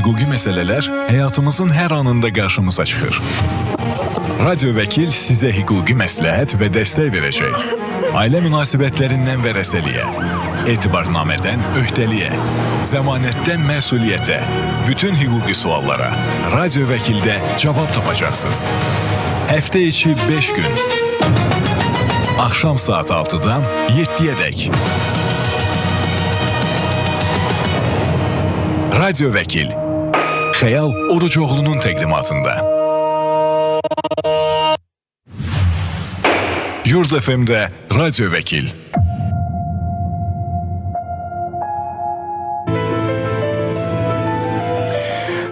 hüquqi məsələlər həyatımızın hər anında qarşımıza çıxır. Radio Vəkil sizə hüquqi məsləhət və dəstək verəcək. Ailə münasibətlərindən vərəsəliyə, etibarnamədən öhdəliyə, zəmanətdən məsuliyyətə, bütün hüquqi suallara Radio Vəkildə cavab tapacaqsınız. Həftə içi 5 gün. Axşam saat 6-dan 7-yədək. Radio Vəkil. Xəyal Orucoğlu'nun təqdimatında. Yurd FM'də Radio Vəkil.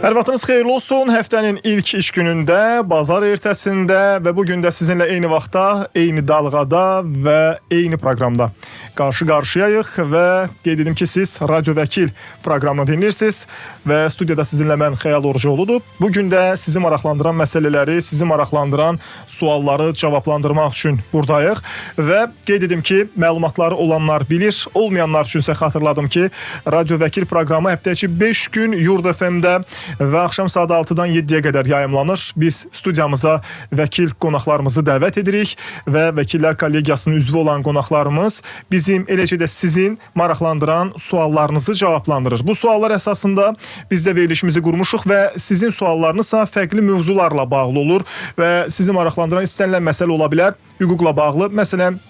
Hər vaxtınız xeyirli olsun. Həftənin ilk iş günündə, bazar ertəsində və bugün də sizinlə eyni vaxtda, eyni dalğada və eyni proqramda qarşı-qarşıyayıq və qeyd edim ki, siz Radio Vəkil proqramını dinləyirsiniz və studiyada sizinlə mən Xəyal Orucoğlu'dur. Bugün də sizi maraqlandıran məsələləri, sizi maraqlandıran sualları cavablandırmaq üçün buradayıq və qeyd edim ki, məlumatları olanlar bilir, olmayanlar üçünsə xatırladım ki, Radio Vəkil proqramı həftə içi 5 gün Yurd FM-də və axşam saat 6-dan 7-yə qədər yayımlanır. Biz studiyamıza vəkil qonaqlarımızı dəvət edirik və Vəkillər Kollegiyasının üzvü olan qonaqlarımız bizim, eləcə də sizin maraqlandıran suallarınızı cavablandırır. Bu suallar əsasında biz də verilişimizi qurmuşuq və sizin suallarınızsa fərqli mövzularla bağlı olur və sizi maraqlandıran istənilən məsələ ola bilər, hüquqla bağlı. Məsələn,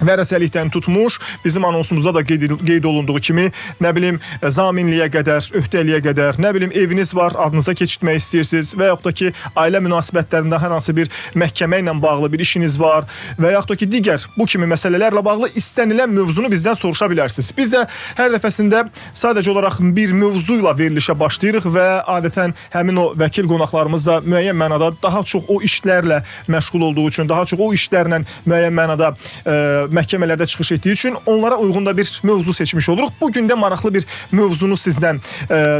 vərəsəlikdən tutmuş, bizim anonsumuzda da qeyd olunduğu kimi, nə bilim, zaminliyə qədər, öhdəliyə qədər, nə bilim, eviniz var, adınıza keçirtmək istəyirsiniz və yaxud da ki, ailə münasibətlərində hər hansı bir məhkəmə ilə bağlı bir işiniz var və yaxud da ki, digər bu kimi məsələlərlə bağlı istənilən mövzunu bizdən soruşa bilərsiniz. Biz də hər dəfəsində sadəcə olaraq bir mövzu ilə verilişə başlayırıq və adətən həmin o vəkil qonaqlarımız da müəyyən mənada daha çox o işlərlə məşğul olduğu üçün, daha çox o işlərlə müəyyən mənada məhkəmələrdə çıxış etdiyi üçün onlara uyğun da bir mövzu seçmiş oluruq. Bugün də maraqlı bir mövzunu sizlə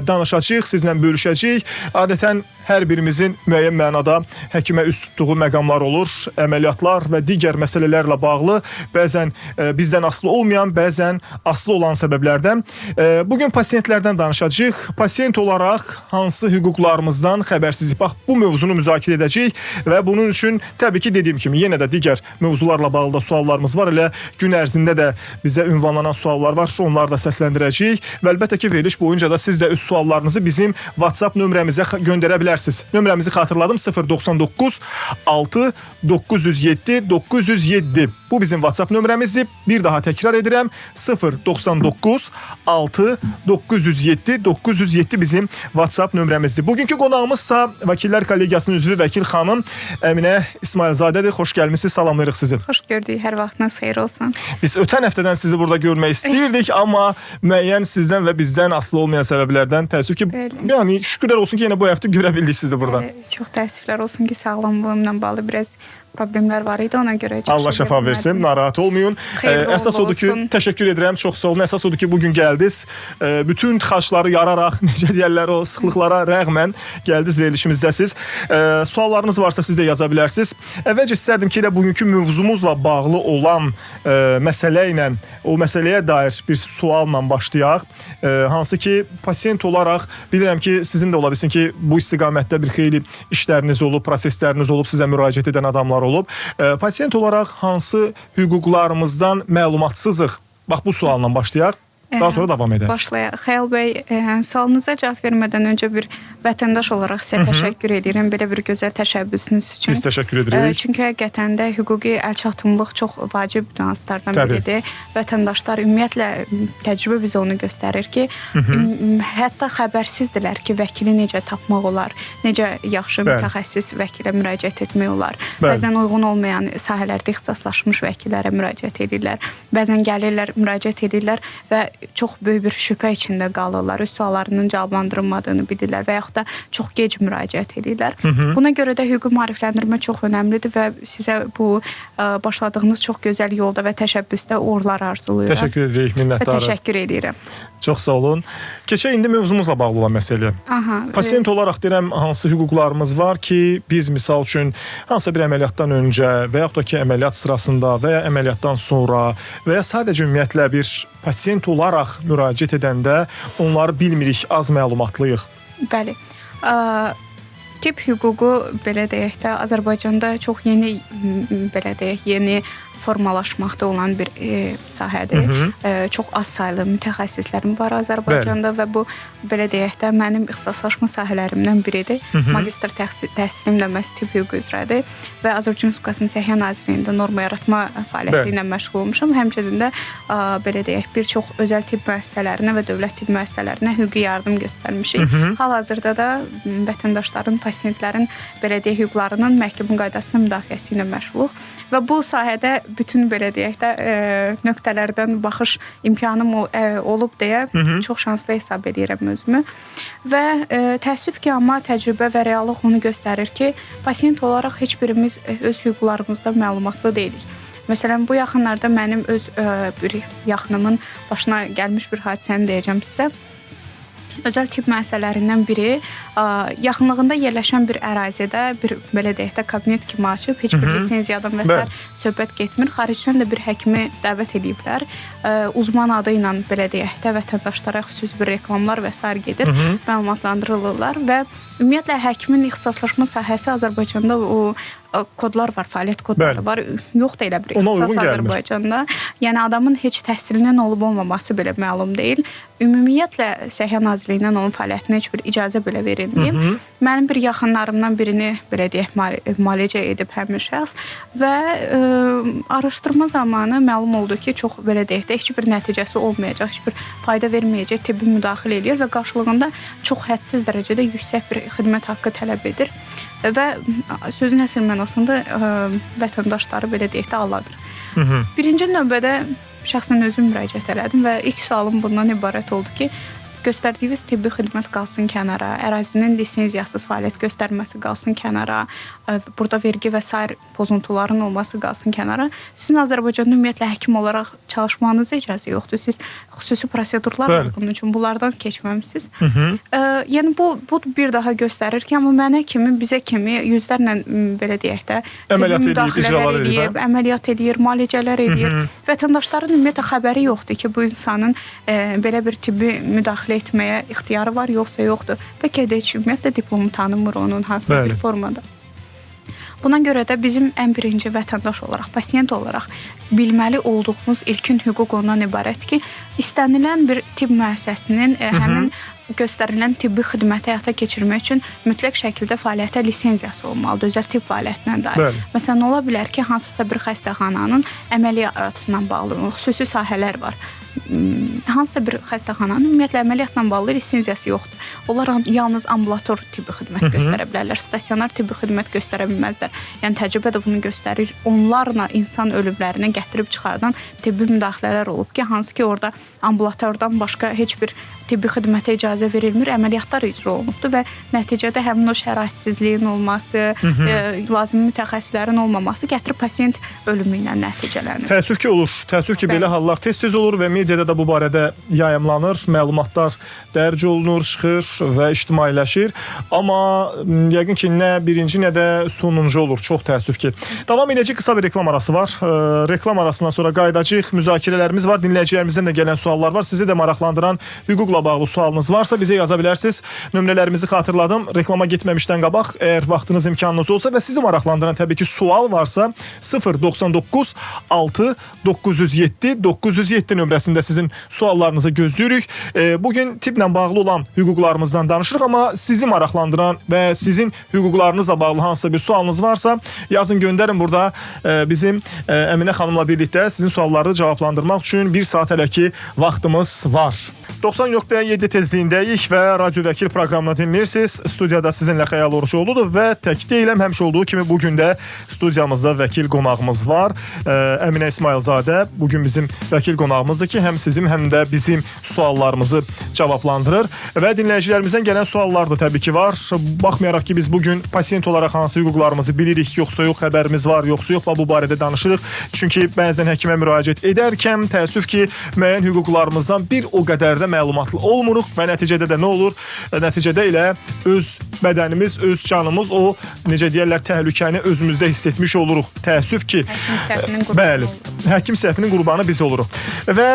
danışacağıq, sizlə bölüşəcəyik. Adətən hər birimizin müəyyən mənada həkimə üst tutduğu məqamlar olur, əməliyyatlar və digər məsələlərlə bağlı, bəzən bizdən asılı olmayan, bəzən asılı olan səbəblərdən. Bugün pasiyentlərdən danışacağıq. Pasiyent olaraq hansı hüquqlarımızdan xəbərsizik? Bax, bu mövzunu müzakirə edəcəyik və bunun üçün təbii ki, dediyim kimi, yenə də digər mövzularla bağlı da suallarımız var. Elə gün ərzində də bizə ünvanlanan suallar var, onları da səsləndirəcəyik və əlbəttə ki, veriliş boyunca da siz də öz suallarınızı bizim WhatsApp nömrəmizə göndərə bilərsiniz. Nömrəmizi xatırladım, 099 6 907 907. Bu bizim WhatsApp nömrəmizdir. Bir daha təkrar edirəm, 099 6 907 907 bizim WhatsApp nömrəmizdir. Bugünkü qonağımızsa Vəkillər Kollegiyasının üzvü vəkil xanım Əminə İsmailzadədir. Xoş gəlmisiniz, salamlayırıq sizi. Xoş gördük, hər vaxtınız xeyir olsun. Biz ötən həftədən sizi burada görmək istəyirdik, amma müəyyən sizdən və bizdən asılı olmayan səbəblərdən təəssüf ki, yəni şükürlər olsun ki, yenə bu həftə görə bildik sizi burada. Çox təəssüflər olsun ki, sağlamlığımla bağlı biraz problemlər var idi, ona görə Allah şəfa versin, narahat olmayın. Əsas odur ki, təşəkkür edirəm, çox sağ olun. Əsas odur ki, bugün gəldiniz, bütün tıxacları yararaq, necə deyərlər, o sıxlıqlara rəğmən gəldiniz, verilişimizdəsiz. Suallarınız varsa siz də yaza bilərsiniz. Əvvəlcə istərdim ki, elə bugünkü mövzumuzla bağlı olan məsələ ilə, o məsələyə dair bir sualla başlayaq. Hansı ki, pasiyent olaraq bilirəm ki, sizin də ola bilsin ki, bu istiqamətdə bir xeyli işləriniz olub, prosesləriniz olub, sizə müraciət edən adamlar olub. Pasiyent olaraq hansı hüquqlarımızdan məlumatsızıq? Bax, bu sualla başlayaq. Daha sonra davam edək. Başlayaq. Xəyal bəy, sualınıza cavab vermədən öncə bir vətəndaş olaraq sizə təşəkkür edirəm belə bir gözəl təşəbbüsünüz üçün. Biz təşəkkür edirik. Çünki həqiqətən də hüquqi əlçatımlıq çox vacib nüanslardan biridir. Vətəndaşlar ümumiyyətlə təcrübə bizə onu göstərir ki, hətta xəbərsizdirlər ki, vəkili necə tapmaq olar, necə yaxşı mütəxəssis vəkilə müraciət etmək olar. Bəzən uyğun olmayan sahələrdə ixtisaslaşmış vəkillərə müraciət edirlər. Bəzən gəlirlər, müraciət edirlər və çox böyük bir şübhə içində qalırlar. Öz suallarının cavablandırılmadığını bilirlər və yaxud da çox gec müraciət edirlər. Buna görə də hüquqi maarifləndirmə çox önəmlidir və sizə bu başladığınız çox gözəl yolda və təşəbbüsdə uğurlar arzulayıram. Təşəkkür edirik, minnətdarım. Və təşəkkür edirəm. Çox sağ olun. Keçək indi mövzumuzla bağlı olan məsələ. Pasiyent olaraq deyirəm, hansı hüquqlarımız var ki, biz misal üçün hansısa bir əməliyyatdan öncə və yaxud da ki, əməliyyat sırasında və ya əməliyyatdan sonra və ya sadəcə ümumiyyətlə bir pasiyent olaraq müraciət edəndə onları bilmirik, az məlumatlıyıq. Bəli. Tibb hüququ belə deyək də Azərbaycanda çox yeni belə deyək, yeni formalaşmaqda olan bir sahədir. Çox az saylı mütəxəssislərim var Azərbaycanda və bu belə deyək də mənim ixtisaslaşma sahələrimdən biridir. Magistr təhsilim də məhz tibb hüququ üzrədir və Azərbaycan Respublikasının Səhiyyə Nazirliyində norma yaratma fəaliyyəti ilə məşğul olmuşam. Həmçinin də belə deyək, bir çox özəl tibb müəssisələrinə və dövlət tibb müəssisələrinə hüquqi yardım göstərmişik. Hal-hazırda da vətəndaşların, pasientlərin belə deyək, hüquqlarının məhkəmə qaydasına müdafiəsi ilə məşğuluq və bu sahədə bütün belə deyək də nöqtələrdən baxış imkanım olub deyə çox şanslı hesab edirəm özümü. Və təəssüf ki, amma təcrübə və reallıq onu göstərir ki, pasient olaraq heç birimiz öz hüquqlarımızda məlumatlı deyilik. Məsələn, bu yaxınlarda mənim öz bir yaxınımın başına gəlmiş bir hadisəni deyəcəm sizə. Özəl tibb müəssisələrindən biri yaxınlığında yerləşən bir ərazidə bir belə deyək də kabinet kimi açıb, heç bir lisenziyadan və sair söhbət getmir. Xaricdən də bir həkimi dəvət ediblər. Uzman adı ilə belə deyək də vətəndaşlara xüsusi bir reklamlar və sair gedir, məlumatlandırılırlar və ümumiyyətlə həkimin ixtisaslaşma sahəsi Azərbaycanda o kodlar var, fəaliyyət kodları var. Yoxdur elə bir ixtisas Azərbaycanda. Yəni adamın heç təhsilinin olub-olmaması belə məlum deyil. Ümumiyyətlə Səhiyyə Nazirliyindən onun fəaliyyətinə heç bir icazə belə verilməyib. Mənim bir yaxınlarımdan birini belə deyək müalicə edib həmin şəxs və araşdırma zamanı məlum oldu ki, çox belə deyək də heç bir nəticəsi olmayacaq, heç bir fayda verməyəcək tibbi müdaxilə edir və qarşılığında çox hədsiz dərəcədə yüksək bir xidmət haqqı tələb edir və sözün əsl mənasında vətəndaşları belə deyək də aldadır. Birinci növbədə şəxsən özüm müraciət elədim və ilk sualım bundan ibarət oldu ki, göstərdiyiniz tibbi xidmət qalsın kənara, ərazinin lisenziyasız fəaliyyət göstərməsi qalsın kənara, burada vergi və sair pozuntuların olması qalsın kənara. Sizin Azərbaycanda ümumiyyətlə həkim olaraq çalışmanıza icazə yoxdur. Siz xüsusi prosedurlar var bunun üçün, bunlardan keçməmisiniz. Yəni bu bir daha göstərir ki, amma mənə kimi, bizə kimi yüzlərlə belə deyək də müdaxilələr edib, əməliyyat edir, müalicələr edir. Vətəndaşların ümumiyyətlə xəbəri yoxdur ki, bu insanın belə bir tibbi müdaxilə etməyə ixtiyarı var, yoxsa yoxdur. Bəlkə də heç ümumiyyətlə diplomu tanımır onun hansısa bir formada. Buna görə də bizim ən birinci vətəndaş olaraq, pasient olaraq bilməli olduğumuz ilkin hüquq ondan ibarət ki, istənilən bir tibb müəssisəsinin həmin göstərilən tibbi xidməti həyata keçirmək üçün mütləq şəkildə fəaliyyətə lisenziyası olmalıdır, özəl tibb fəaliyyətindən dair. Məsələn, ola bilər ki, hansısa bir xəstəxananın əməliyyatla bağlı xüsusi sahələr var. Hansısa bir xəstəxananın ümumiyyətlə əməliyyatla bağlı lisenziyası yoxdur. Onlar yalnız ambulator tibbi xidmət göstərə bilərlər, stasionar tibbi xidmət göstərə bilməzlər. Yəni təcrübə də bunu göstərir. Onlarla insan ölümlərinə gətirib çıxardan tibbi müdaxilələr olub ki, hansı ki orada ambulatordan başqa heç bir tibbi xidmətə icazə verilmir, əməliyyatlar icra olunubdur və nəticədə həmin o şəraitsizliyin olması, lazımi mütəxəssislərin olmaması gətirib pasient ölümü ilə nəticələnir. Təəssüf ki olur. Təəssüf ki belə hallar tez-tez olur və mediada da bu barədə yayımlanır, məlumatlar dərc olunur, çıxır və ictimailəşir. Amma yəqin ki, nə birinci, nə də sonuncu olur. Çox təəssüf ki. Davam edəcək, qısa bir reklam arası var. Reklam arasından sonra qayıdacağıq. Müzakirələrimiz var, dinləyicilərimizdən də gələn suallar var. Sizi də maraqlandıran hüquqla bağlı sualınız varsa bizə yaza bilərsiniz. Nömrələrimizi xatırladım. Reklama getməmişdən qabaq, əgər vaxtınız, imkanınız olsa və sizi maraqlandıran təbii ki sual varsa 099 6 907 907 nömrəsində sizin suallarınızı gözləyirik. Bugün tibblə bağlı olan hüquqlarımızdan danışırıq, amma sizi maraqlandıran və sizin hüquqlarınızla bağlı hansısa bir sualınız varsa yazın, göndərin. Burada bizim Əminə xanımla birlikdə sizin sualları cavablandırmaq üçün 1 saat hələ ki vaxtımız var. 90.7 tezliyindəyik və Radio Vəkil proqramını dinləyirsiniz. Studiyada sizinlə Xəyal Orucoğludur və tək deyiləm, həmişə olduğu kimi bugün də studiyamızda vəkil qonağımız var. Əminə İsmailzadə bugün bizim vəkil qonağımızdır ki, həm sizin, həm də bizim suallarımızı cavablandırır və dinləyicilərimizdən gələn suallar da təbii ki var. Baxmayaraq ki, biz bugün pasient olaraq hansı hüquqlarımızı bilirik, yoxsa yox, xəbərimiz var, yoxsa yox, bu barədə danışırıq. Çünki bəzən həkimə müraciət edərkən təəssüf ki, müəyyən hüquqlarımızdan bir o qədər də məlumatlı olmuruq və nəticədə də nə olur? Nəticədə elə öz bədənimiz, öz canımız, o necə deyərlər, təhlükəni özümüzdə hiss etmiş oluruq. Təəssüf ki, bəli. həkim səhvinin qurbanı biz oluruq. Və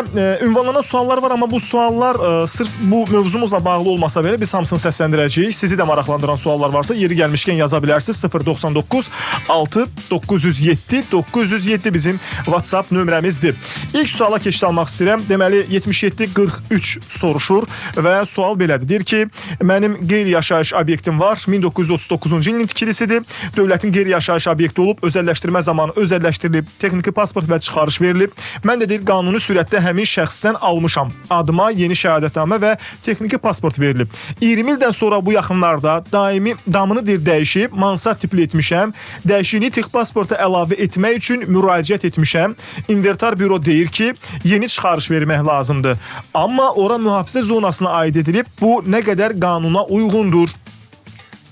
ünvanlanan suallar var, amma bu suallar sırf bu mövzumuzla bağlı olmasa belə biz hamısını səsləndirəcəyik. Sizi də maraqlandıran suallar varsa yeri gəlmişkən yaza bilərsiniz. 099 6 907 907 bizim WhatsApp nömrəmizdir. İlk suala keçid almaq istəyirəm. Deməli 7743 soruşur və sual belədir. Deyir ki, mənim qeyri-yaşayış obyektim var. 1939-cu ilin tikilisidir. Dövlətin qeyri-yaşayış obyekti olub, özəlləşdirmə zamanı özəlləşdirilib, texniki pasport və çıxarış verilib. Mən də deyir, qanuni sürətdə həmin şəxsdən almışam. Adıma yeni şəhadətnamə və texniki pasport verilib. 20 ildən sonra bu yaxınlarda daimi damını deyir dəyişib, mansard tipli etmişəm. Dəyişikliyi texnik pasporta əlavə etmək üçün müraciət etmişəm. İnventar büro deyir ki, yeni çıxarış vermək lazımdır. Amma ora mühafizə zonasına aid edilib. Bu nə qədər qanuna uyğundur?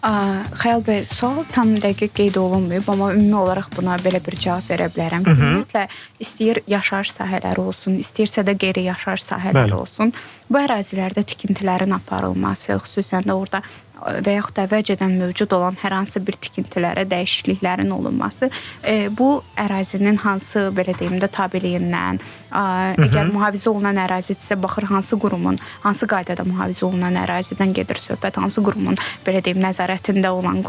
Xəyal bəy, sual tam dəqiq qeyd olunmayıb, amma ümumi olaraq buna belə bir cavab verə bilərəm. Ümumiyyətlə, istəyir yaşayış sahələri olsun, istəyirsə də qeyri-yaşayış sahələri olsun. Bu ərazilərdə tikintilərin aparılması, xüsusən də orada və yaxud da əvvəlcədən mövcud olan hər hansı bir tikintilərə dəyişikliklərin olunması bu ərazinin hansı, belə deyim də, tabeliyindən, əgər mühafizə olunan ərazidirsə, baxır hansı qurumun, hansı qaydada mühafizə olunan ərazidən gedir söhbət, hansı qurumun, belə deyim, nəzarətində olan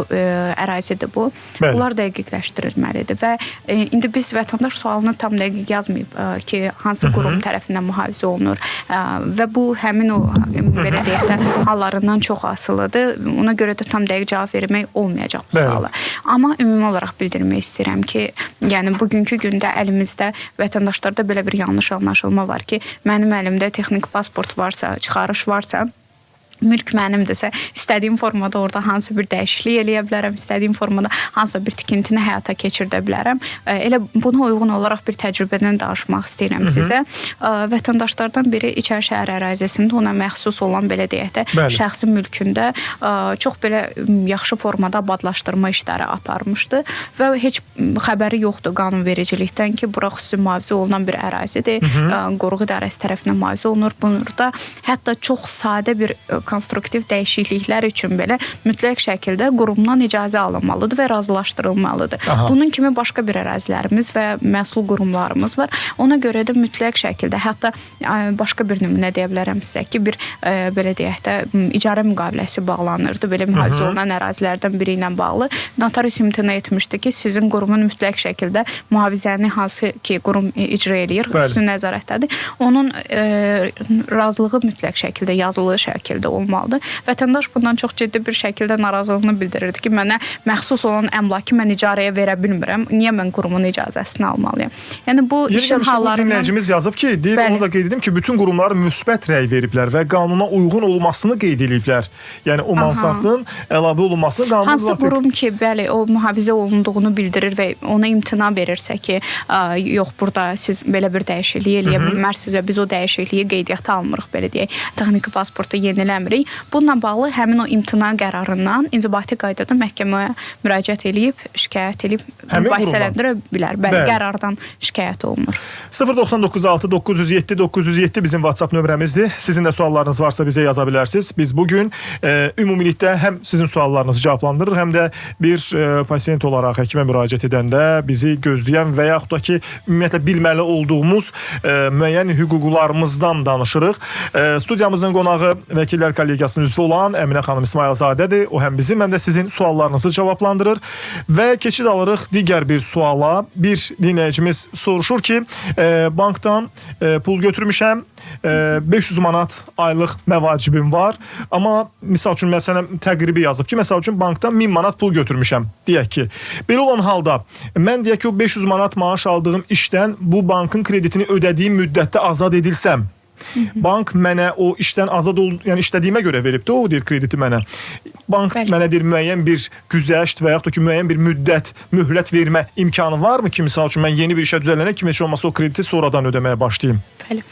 ərazidir bu. Bunlar dəqiqləşdirilməlidir və indi biz vətəndaş sualını tam dəqiq yazmayıb ki, hansı qurum tərəfindən mühafizə olunur və bu həmin o, belə deyək də, hallarından çox asılıdır. Ona görə də tam dəqiq cavab vermək olmayacaq bu suala. Amma ümumi olaraq bildirmək istəyirəm ki, yəni bugünkü gündə əlimizdə vətəndaşlarda belə bir yanlış anlaşılma var ki, mənim əlimdə texniki pasport varsa, çıxarış varsa, mülk mənimdirsə, istədiyim formada orada hansı bir dəyişiklik eləyə bilərəm, istədiyim formada hansısa bir tikintini həyata keçirdə bilərəm. Elə buna uyğun olaraq bir təcrübədən danışmaq istəyirəm sizə. Vətəndaşlardan biri İçəri şəhər ərazisində ona məxsus olan, belə deyək də, şəxsi mülkündə çox belə yaxşı formada abadlaşdırma işləri aparmışdı və heç xəbəri yoxdur qanunvericilikdən ki, bura xüsusi mühafizə olunan bir ərazidir, qoruq idarəsi tərəfindən mühafizə olunur. Burada hətta çox sadə bir konstruktiv dəyişikliklər üçün belə mütləq şəkildə qurumdan icazə alınmalıdır və razılaşdırılmalıdır. Bunun kimi başqa bir ərazilərimiz və məsul qurumlarımız var. Ona görə də mütləq şəkildə, hətta başqa bir nümunə deyə bilərəm sizə ki, bir belə deyək də icarə müqaviləsi bağlanırdı, belə mühafizə olunan ərazilərdən biri ilə bağlı. Notarius imtina etmişdi ki, sizin qurumun mütləq şəkildə mühafizəni hansı ki, qurum icra eləyir, xüsusi nəzarətdədir. Onun razılığı mütləq şəkildə, yazılı şəkildə olmalıdır. Vətəndaş bundan çox ciddi bir şəkildə narazılığını bildirirdi ki, mənə məxsus olan əmlakı mən icarəyə verə bilmirəm. Niyə mən qurumun icazəsini almalıyam? Yəni bu işin hallarından... Dinləyicimiz yazıb ki, deyir, onu da qeyd edim ki, bütün qurumlar müsbət rəy veriblər və qanuna uyğun olmasını qeyd ediblər. Yəni o mansardın əlavə olunmasını qanuna hansı qurum ki, bəli, o mühafizə olunduğunu bildirir və ona imtina verirsə ki, yox, burada siz belə bir dəyişiklik eləyə bilmərsiniz və biz o dəyişikliyi qeydiyyata almırıq, belə deyək, texniki pasportu yeniləmirik. Bununla bağlı həmin o imtina qərarından inzibati qaydada məhkəməyə müraciət edib, şikayət edib, mübahisələndirə bilər. Bəli, qərardan şikayət olunur. 099 907 907 bizim WhatsApp nömrəmizdir. Sizin də suallarınız varsa bizə yaza bilərsiniz. Biz bugün ümumilikdə həm sizin suallarınızı cavablandırır, həm də bir pasiyent olaraq həkimə müraciət edəndə bizi gözləyən və yaxud da ki, ümumiyyətlə bilməli olduğumuz müəyyən hüquqlarımızdan danışırıq. Studiyamızın qonağı Vəkillər Kollegiyasının üzvü olan Əminə xanım İsmailzadədir. O həm bizim, həm də sizin suallarınızı cavablandırır. Və keçid alırıq digər bir suala. Bir dinləyicimiz soruşur ki, bankdan pul götürmüşəm, 500 manat aylıq məvacibim var. Amma misal üçün məsələn təqribi yazıb ki, məsəl üçün bankdan 1000 manat pul götürmüşəm, deyək ki. Belə olan halda mən deyək ki, o 500 manat maaş aldığım işdən bu bankın kreditini ödədiyim müddətdə azad edilsəm, bank mənə o işdən azad yəni işlədiyimə görə veribdi, o deyir krediti mənə. Bank mənə deyir müəyyən bir güzəşt və yaxud da ki, müəyyən bir müddət, möhlət vermə imkanı varmı ki, misal üçün mən yeni bir işə düzələnə kimi heç olmasa o krediti sonradan ödəməyə başlayayım? Bəli.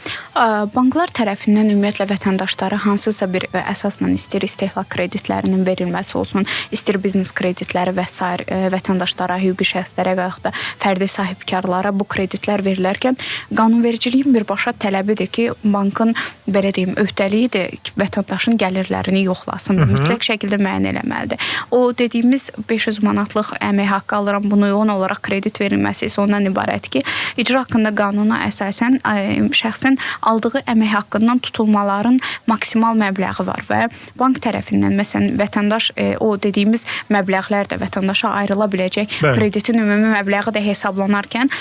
Banklar tərəfindən ümumiyyətlə vətəndaşlara hansısa bir əsasla istir istehlak kreditlərinin verilməsi olsun, istir biznes kreditləri və s. vətəndaşlara, hüquqi şəxslərə və yaxud da fərdi sahibkarlara bu kreditlər verilərkən qanunvericiliyin birbaşa tələbidir ki, bankın belə deyim, öhdəliyidir ki, vətəndaşın gəlirlərini yoxlasın, mütləq şəkildə müəyyən eləməlidir. O dediyimiz 500 manatlıq əmək haqqı alıram, bunu yoğun olaraq kredit verilməsi isə ondan ibarət ki, icra haqqında qanuna əsasən şəxsin aldığı əmək haqqından tutulmaların maksimal məbləği var və bank tərəfindən məsələn vətəndaş o dediyimiz məbləğlər də vətəndaşa ayrıla biləcək kreditin ümumi məbləği də hesablanarkən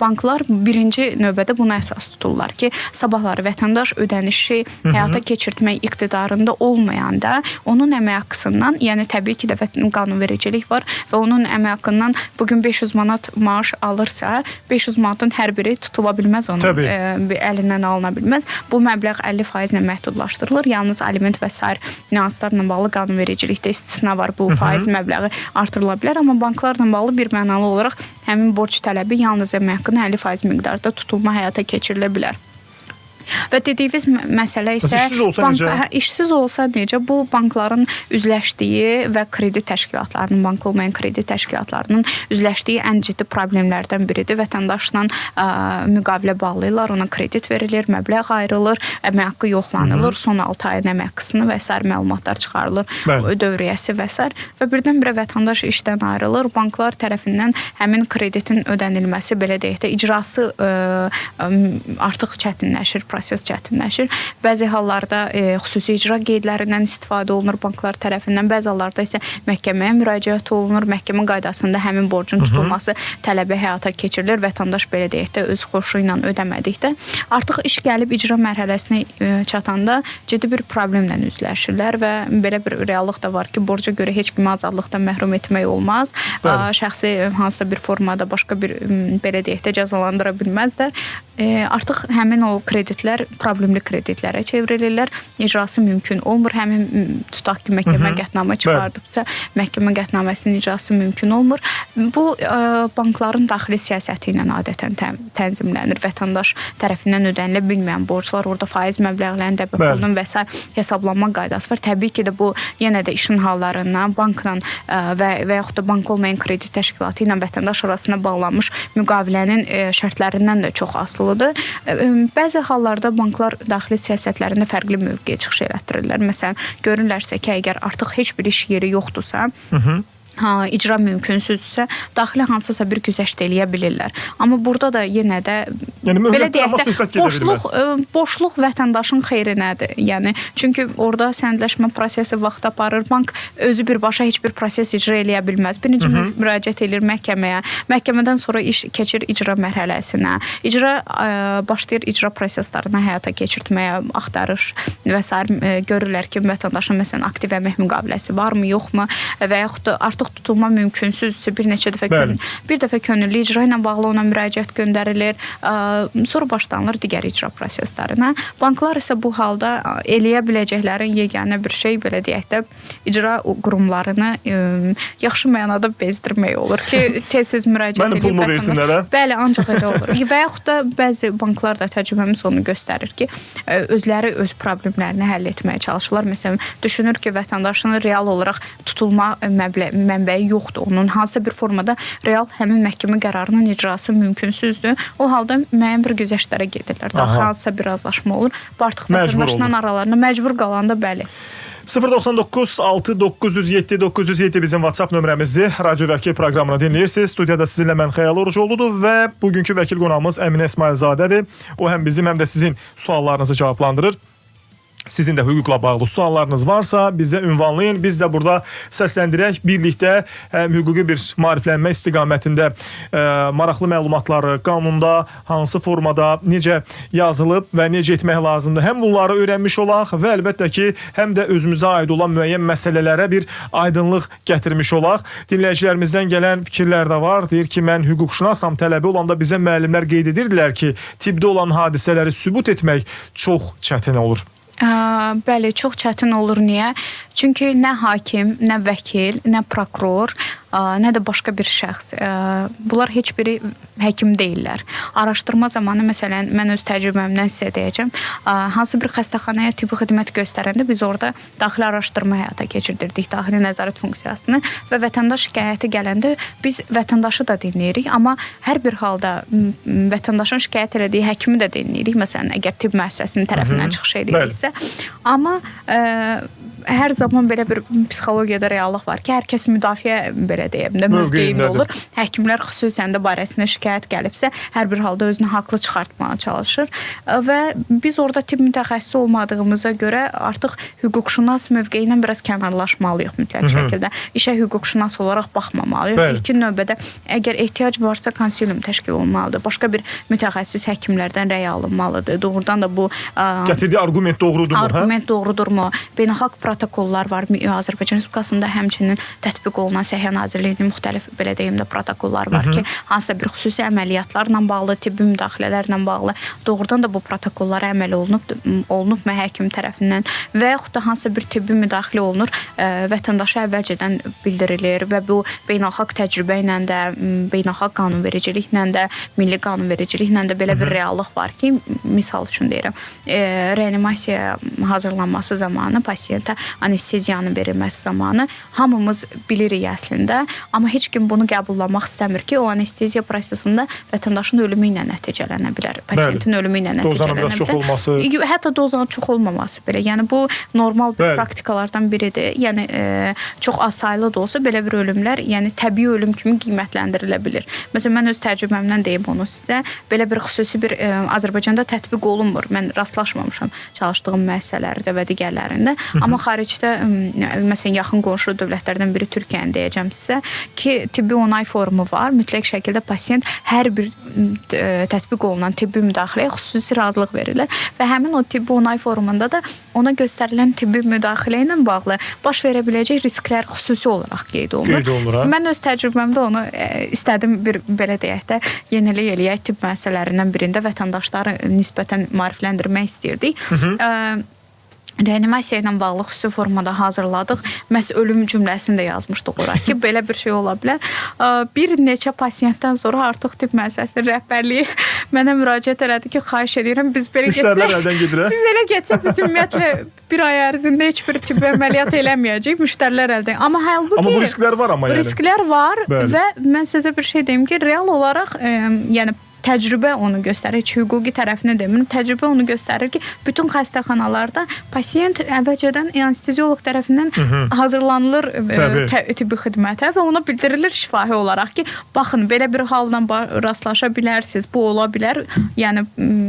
banklar birinci növbədə buna əsas tuturlar ki, sabahları vətəndaş ödənişi həyata keçirtmək iqtidarında olmayanda onun əmək haqqısından, yəni təbii ki də qanunvericilik var və onun əmək haqqından bugün 500 manat maaş alırsa, 500 manatın hər biri tutula bilməz onun əlindən alına bilməz. Bu məbləğ 50% ilə məhdudlaşdırılır. Yalnız aliment və sair nüanslarla bağlı qanunvericilikdə istisna var. Bu faiz məbləği artırıla bilər, amma banklarla bağlı bir mənalı olaraq həmin borc tələbi yalnız əmək haqqının 50% miqdarda tutulma həyata keçirilə bilər. Və dediyiniz məsələ isə işsiz olsa necə? Bu bankların üzləşdiyi və kredit təşkilatlarının, bank olmayan kredit təşkilatlarının üzləşdiyi ən ciddi problemlərdən biridir. Vətəndaşla müqavilə bağlayırlar, ona kredit verilir, məbləğ ayrılır, əmək haqqı yoxlanılır, son 6 ayın əmək haqqısını və s. məlumatlar çıxarılır, dövriyyəsi və s. Və birdən-birə vətəndaş işdən ayrılır, banklar tərəfindən həmin kreditin ödənilməsi, belə deyək də, icrası artıq çətinləşir, proses çətinləşir. Bəzi hallarda xüsusi icra qeydlərindən istifadə olunur banklar tərəfindən, bəzi hallarda isə məhkəməyə müraciət olunur, məhkəmə qaydasında həmin borcun tutulması tələbi həyata keçirilir. Vətəndaş belə deyək də öz xoşu ilə ödəmədikdə artıq iş gəlib icra mərhələsinə çatanda ciddi bir problemlə üzləşirlər və belə bir reallıq da var ki, borca görə heç kimi azadlıqdan məhrum etmək olmaz. Şəxsi hansısa bir formada başqa bir belə deyək də cəzalandıra bilməzlər. Artıq həmin o kreditlər problemli kreditlərə çevrilirlər. İcrası mümkün olmur. Həmin tutaq ki, məhkəmə qətnamə çıxardıbsa, məhkəmə qətnaməsinin icrası mümkün olmur. Bu bankların daxili siyasəti ilə adətən tənzimlənir. Vətəndaş tərəfindən ödənilə bilməyən borclar, orada faiz məbləğlərinin dəbə pulunun və s. hesablanma qaydası var. Təbii ki də bu yenə də işin hallarından bankla və yaxud da bank olmayan kredit təşkilatı ilə vətəndaş arasında bağlanmış müqavilənin şərtlərindən də çox asılıdır. Bəzi hallarda banklar daxili siyasətlərində fərqli mövqeyə çıxış elətdirirlər. Məsələn, görürlərsə ki, əgər artıq heç bir iş yeri yoxdursa, icra mümkünsüzsə, daxili hansısa bir güzəşt eləyə bilirlər. Amma burada da yenə də belə deyək də, boşluq vətəndaşın xeyrinədir. Yəni, çünki orada sənədləşmə prosesi vaxt aparır. Bank özü birbaşa heç bir proses icra eləyə bilməz. Birinci müraciət edir məhkəməyə. Məhkəmədən sonra iş keçir icra mərhələsinə. Başlayır icra proseslərini həyata keçirtməyə, axtarış və s. görürlər ki, vətəndaşın məsələn aktiv əmək müqaviləsi varmı, yoxmu və yaxud da artıq tutulma mümkünsüzdür. Bir dəfə könüllü icra ilə bağlı ona müraciət göndərilir. Sonra başlanılır digər icra proseslərinə. Banklar isə bu halda eləyə biləcəkləri yeganə bir şey, belə deyək də, icra qurumlarını yaxşı mənada bezdirmək olur ki, tez-tez müraciət edib. Pulumu versinlər, hə? Bəli, ancaq elə olur. Və yaxud da bəzi banklar da təcrübəmiz onu göstərir ki, özləri öz problemlərini həll etməyə çalışırlar. Məsələn, düşünür ki, vətəndaşın real olaraq tutulma mənbəyi yoxdur. Onun hansısa bir formada real həmin məhkəmə qərarının icrası mümkünsüzdür. O halda müəyyən bir güzəştlərə gedirlər. Daha hansısa bir razılaşma olur. Artıq vətəndaşla aralarında məcbur qalanda bəli. 099 6907 907 bizim WhatsApp nömrəmizdir. Radio Vəkil proqramını dinləyirsiniz. Studiyada sizinlə mən Xəyal Orucoğludur və bugünkü vəkil qonağımız Əminə İsmailzadədir. O həm bizim, həm də sizin suallarınızı cavablandırır. Sizin də hüquqla bağlı suallarınız varsa bizə ünvanlayın. Biz də burada səsləndirək. Birlikdə hüquqi bir maariflənmə istiqamətində maraqlı məlumatları qanunda hansı formada necə yazılıb və necə etmək lazımdır. Həm bunları öyrənmiş olaq və əlbəttə ki, həm də özümüzə aid olan müəyyən məsələlərə bir aydınlıq gətirmiş olaq. Dinləyicilərimizdən gələn fikirlər də var. Deyir ki, mən hüquqşünasam tələbi olanda bizə müəllimlər qeyd edirdilər ki, tibbdə olan hadisələri sübut etmək çox çətin olur. Bəli, çox çətin olur. Niyə? Çünki nə hakim, nə vəkil, nə prokuror nə də başqa bir şəxs. Bunlar heç biri həkim deyillər. Araşdırma zamanı məsələn mən öz təcrübəmdən sizə deyəcəm. Hansı bir xəstəxanaya tibbi xidmət göstərəndə biz orada daxili araşdırma həyata keçirdirdik, daxili nəzarət funksiyasını və vətəndaş şikayəti gələndə biz vətəndaşı da dinləyirik, amma hər bir halda vətəndaşın şikayət etdiyi həkimi də dinləyirik. Məsələn, əgər tibb müəssisəsinin tərəfindən çıxış ediriksə, amma hər zaman belə bir psixologiyada reallıq var ki, hər kəs müdafiə belə deyim də mövqeyində olur. Həkimlər xüsusən də barəsində şikayət gəlibsə, hər bir halda özünü haqlı çıxartmağa çalışır və biz orada tibb mütəxəssisi olmadığımıza görə artıq hüquqşünas mövqeyindən biraz kənarlaşmalıyıq mütləq şəkildə. İşə hüquqşünas olaraq baxmamalıyıq. İlkin növbədə əgər ehtiyac varsa konsilium təşkil olunmalıdır. Başqa bir mütəxəssis həkimlərdən rəy alınmalıdır. Doğrudan da bu gətirdiyi argument doğrudurmu? Argument doğrudurmu? Beynəlxalq protokollar var. Azərbaycan Respublikasında həmçinin tətbiq olunan Səhiyyə Nazirliyinin müxtəlif belə deyim də protokollar var ki, hansısa bir xüsusi əməliyyatlarla bağlı, tibbi müdaxilələrlə bağlı doğrudan da bu protokollara əməl olunubmu həkim tərəfindən və yaxud da hansısa bir tibbi müdaxilə olunur, vətəndaşa əvvəlcədən bildirilir və bu beynəlxalq təcrübə ilə də, beynəlxalq qanunvericiliklə də, milli qanunvericiliklə də belə bir reallıq var ki, misal üçün deyirəm, reanimasiya hazırlanması zamanı pasiyentə anesteziyanın verilməsi zamanı hamımız bilirik əslində, amma heç kim bunu qəbullamaq istəmir ki, o anesteziya prosesində vətəndaşın ölümü ilə nəticələnə bilər. Pasiyentin ölümü ilə nəticələnə bilər. Dozanın çox olması. Hətta dozanın çox olmaması belə. Yəni bu normal bir praktikalardan biridir. Yəni çox az saylı da olsa belə bir ölümlər, yəni təbii ölüm kimi qiymətləndirilə bilir. Məsələn, mən öz təcrübəmdən deyim onu sizə. Belə bir xüsusi bir Azərbaycanda tətbiq olunmur. Mən rastlaşmamışam çalışdığım müəssisələrdə və digərlərində. Amma xaricdə, məsələn, yaxın qonşu dövlətlərdən biri Türkiyəni deyəcəm sizə ki, tibbi onay formu var. Mütləq şəkildə pasiyent hər bir tətbiq olunan tibbi müdaxiləyə xüsusi razılıq verirlər və həmin o tibbi onay formunda da ona göstərilən tibbi müdaxilə ilə bağlı baş verə biləcək risklər xüsusi olaraq qeyd olunur. Mən öz təcrübəmdə onu istədim bir belə deyək də yenilik eləyək tibb müəssisələrindən birində vətəndaşları nisbətən maarifləndirmək istəyirdik. Reanimasiya ilə bağlı xüsusi formada hazırladıq. Məhz ölüm cümləsini də yazmışdıq ora ki, belə bir şey ola bilər. Bir neçə pasiyentdən sonra artıq tibb müəssisəsinin rəhbərliyi mənə müraciət elədi ki, xahiş edirəm, biz belə getsək, biz ümumiyyətlə bir ay ərzində heç bir tibbi əməliyyat eləməyəcəyik, müştərilər əldə. Amma halbuki bu risklər var amma yəni. Risklər var və mən sizə bir şey deyim ki, real olaraq yəni təcrübə onu göstərir, hüquqi tərəfini demirim, təcrübə onu göstərir ki, bütün xəstəxanalarda pasiyent əvvəlcədən anestezioloq tərəfindən hazırlanılır tibbi xidmətə və ona bildirilir şifahi olaraq ki, baxın, belə bir halla rastlaşa bilərsiniz, bu ola bilər, yəni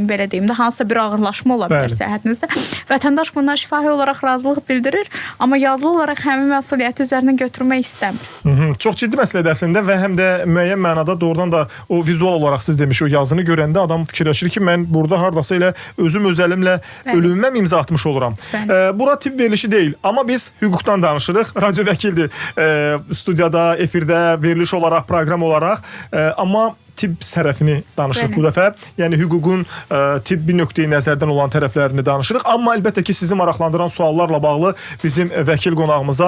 belə deyim də, hansısa bir ağırlaşma ola bilər səhhətinizdə. Vətəndaş bundan şifahi olaraq razılıq bildirir, amma yazılı olaraq həmin məsuliyyəti üzərinə götürmək istəmir. Çox ciddi məsələdir əslində və həm də müəyyən mənada doğrudan da o vizual olaraq siz demiş o yazını görəndə adam fikirləşir ki, mən burada hardasa elə özüm öz əlimlə ölümümə imza atmış oluram. Bura tibb verilişi deyil, amma biz hüquqdan danışırıq. Radio vəkildir studiyada, efirdə, veriliş olaraq, proqram olaraq, amma tibb tərəfini danışırıq bu dəfə. Yəni hüququn tibbi nöqteyi nəzərdən olan tərəflərini danışırıq. Amma əlbəttə ki, sizi maraqlandıran suallarla bağlı bizim vəkil qonağımıza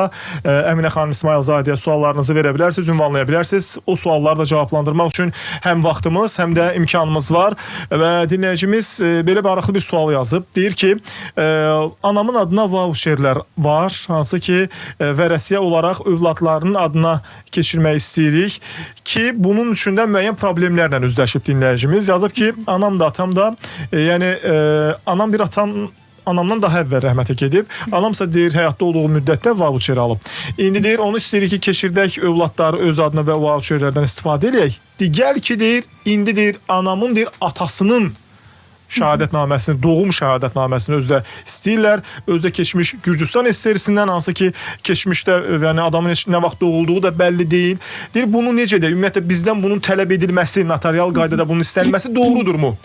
Əminə xanım İsmailzadəyə suallarınızı verə bilərsiniz, ünvanlaya bilərsiniz. O sualları da cavablandırmaq üçün həm vaxtımız, həm də imkanımız var və dinləyicimiz belə maraqlı bir sual yazıb. Deyir ki, anamın adına vauçerlər var, hansı ki, vərəsiyə olaraq övladlarının adına keçirmək istəyirik ki, bunun üçün də müəyyən problemlərlə üzləşib dinləyicimiz. Yazıb ki, anam da, atam da, yəni anamdan daha əvvəl rəhmətə gedib. Anamsa deyir, həyatda olduğu müddətdə vauçer alıb. İndi deyir, onu istəyirik ki, keçirdək övladları öz adına və vauçerlərdən istifadə edək. Digər ki, deyir, indi deyir, anamın deyir, atasının şəhadətnaməsini, doğum şəhadətnaməsini özdə istəyirlər. Özdə keçmiş Gürcüstan SSR-sindən, hansı ki, keçmişdə yəni adamın nə vaxt doğulduğu da bəlli deyil. Deyir, bunu necə deyil? Ümumiyyətlə, bizdən bunun tələb edilməsi, notarial qaydada bunun istənilməsi doğrudurmu?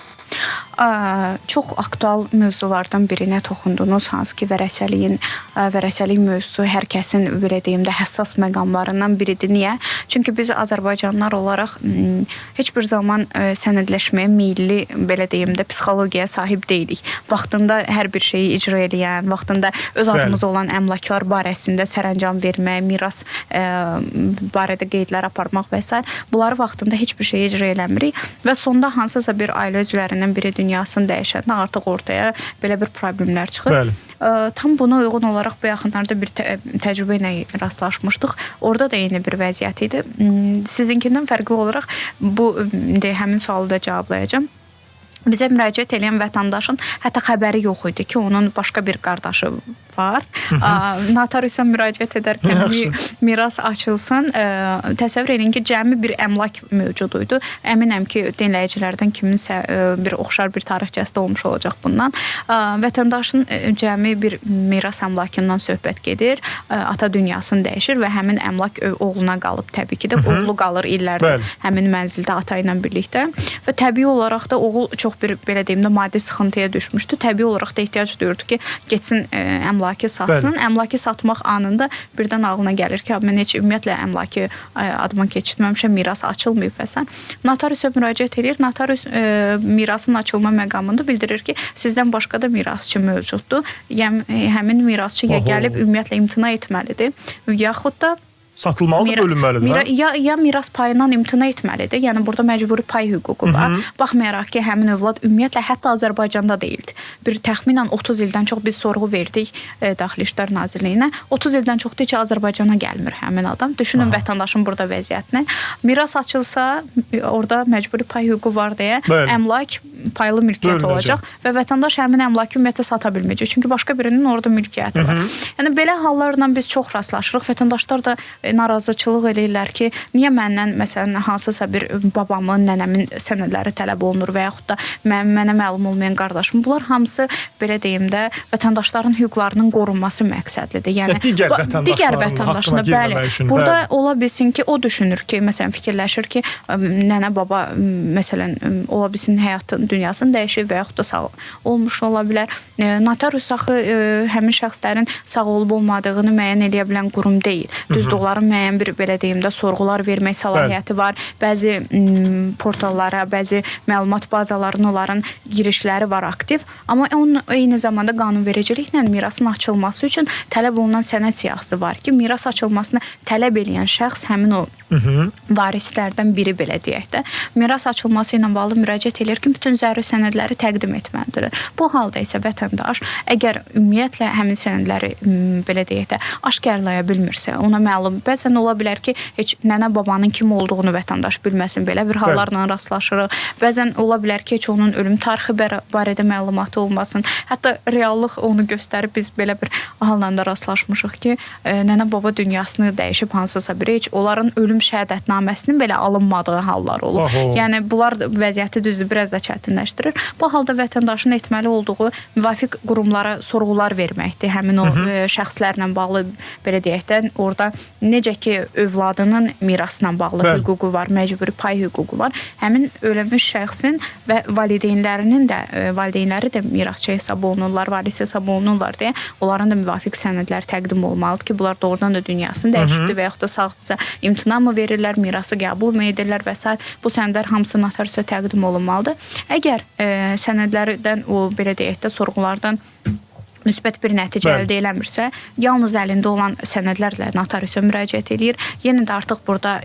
Çox aktual mövzulardan birinə toxundunuz, hansı ki, vərəsəlik mövzusu hər kəsin, belə deyim də, həssas məqamlarından biridir. Niyə? Çünki biz Azərbaycanlılar olaraq heç bir zaman sənədləşməyə meyilli, belə deyim də, psixoloji ideologiyaya sahib deyilik. Vaxtında hər bir şeyi icra edən, vaxtında öz adımız olan əmlaklar barəsində sərəncam vermək, miras barədə qeydlər aparmaq və s. Bunları vaxtında heç bir şey icra eləmirik və sonda hansısa bir ailə üzvlərindən biri dünyasını dəyişəndə artıq ortaya belə bir problemlər çıxır. Bəli. Tam buna uyğun olaraq bu yaxınlarda bir təcrübə ilə rastlaşmışdıq. Orada da eyni bir vəziyyət idi. Sizinkindən fərqli olaraq bu həmin sualı da cavablayacağam. Bizə müraciət edən vətəndaşın hətta xəbəri yox idi ki, onun başqa bir qardaşı var. Notariusa müraciət edərkən miras açılsın. Təsəvvür edin ki, cəmi bir əmlak mövcud idi. Əminəm ki, dinləyicilərdən kiminsə bir oxşar bir tarixçəsi olmuş olacaq bundan. Vətəndaşın cəmi bir miras əmlakından söhbət gedir. Ata dünyasını dəyişir və həmin əmlak oğluna qalıb təbii ki də. Oğlu qalır illərdir həmin mənzildə ata ilə birlikdə və təbii olaraq da oğul çox bir belə deyim də maddi sıxıntıya düşmüşdü. Təbii olaraq da ehtiyac duyurdu ki, getsin əmlakı satsın. Əmlakı satmaq anında birdən ağlına gəlir ki, mən heç ümumiyyətlə əmlakı adıma keçirtməmişəm, miras açılmayıb və sən. Notariusa müraciət edir. Notarius mirasın açılma məqamında bildirir ki, sizdən başqa da mirasçı mövcuddur. Həmin mirasçı ya gəlib ümumiyyətlə imtina etməlidir, yaxud da satılmalıdır, bölünməlidir. Ya miras payından imtina etməlidir. Yəni burada məcburi pay hüququ var. Baxmayaraq ki, həmin övlad ümumiyyətlə hətta Azərbaycanda deyildi. Bir təxminən 30 ildən çox biz sorğu verdik Daxili İşlər Nazirliyinə. 30 ildən çoxdur ki, Azərbaycana gəlmir həmin adam. Düşünün vətəndaşın burada vəziyyətini. Miras açılsa, orada məcburi pay hüququ var deyə əmlak paylı mülkiyyət olacaq və vətəndaş həmin əmlakı ümumiyyətlə sata bilməyəcək. Çünki başqa birinin orada mülkiyyəti var. Yəni belə hallarla biz çox rastlaşırıq. Vətəndaşlar da narazıçılıq eləyirlər ki, niyə məndən məsələn hansısa bir babamın, nənəmin sənədləri tələb olunur və yaxud da mənə məlum olmayan qardaşım. Bunlar hamısı belə deyim də vətəndaşların hüquqlarının qorunması məqsədlidir. Yəni digər vətəndaşına bəli. Burada ola bilsin ki, o düşünür ki, məsələn fikirləşir ki, nənə baba məsələn ola bilsin həyatın dünyasını dəyişir və yaxud da sağ olmuş ola bilər. Notarius axı həmin şəxslərin sağ olub olmadığını müəyyən edə bilən qurum deyil. Düzdür, onların müəyyən bir belə deyim də sorğular vermək səlahiyyəti var. Bəzi portallara, bəzi məlumat bazalarına onların girişləri var aktiv. Amma onun eyni zamanda qanunvericiliklə mirasın açılması üçün tələb olunan sənəd siyahısı var ki, miras açılmasını tələb edən şəxs həmin o varislərdən biri belə deyək də. Miras açılması ilə bağlı müraciət edir ki, bütün zəruri sənədləri təqdim etməlidir. Bu halda isə vətəndaş əgər ümumiyyətlə həmin sənədləri belə deyək də aşkarlaya bilmirsə, ona məlum. Bəzən ola bilər ki, heç nənə babanın kim olduğunu vətəndaş bilməsin. Belə bir hallarla rastlaşırıq. Bəzən ola bilər ki, heç onun ölüm tarixi barədə məlumatı olmasın. Hətta reallıq onu göstərib biz belə bir halla da rastlaşmışıq ki, nənə baba dünyasını dəyişib hansısa biri heç onların ölüm şəhadətnaməsinin belə alınmadığı hallar olur. Yəni bunlar vəziyyəti düzdür biraz da çətinləşdirir. Bu halda vətəndaşın etməli olduğu müvafiq qurumlara sorğular verməkdir. Həmin o şəxslərlə bağlı belə deyək də orada necə ki övladının mirasla bağlı hüququ var, məcburi pay hüququ var. Həmin ölmüş şəxsin və valideynlərinin də valideynləri də mirasçı hesab olunurlar, varis hesab olunurlar deyə onların da müvafiq sənədlər təqdim olmalıdır ki, bunlar doğrudan da dünyasını dəyişibdir və yaxud da sağdırsa imtina mı verirlər, mirası qəbul mü edirlər və s. Bu sənədlər hamısı notariusa təqdim olunmalıdır. Əgər sənədlərdən o belə deyək də sorğulardan müsbət bir nəticə əldə eləmirsə, yalnız əlində olan sənədlərlə notariusa müraciət edir. Yenə də artıq burada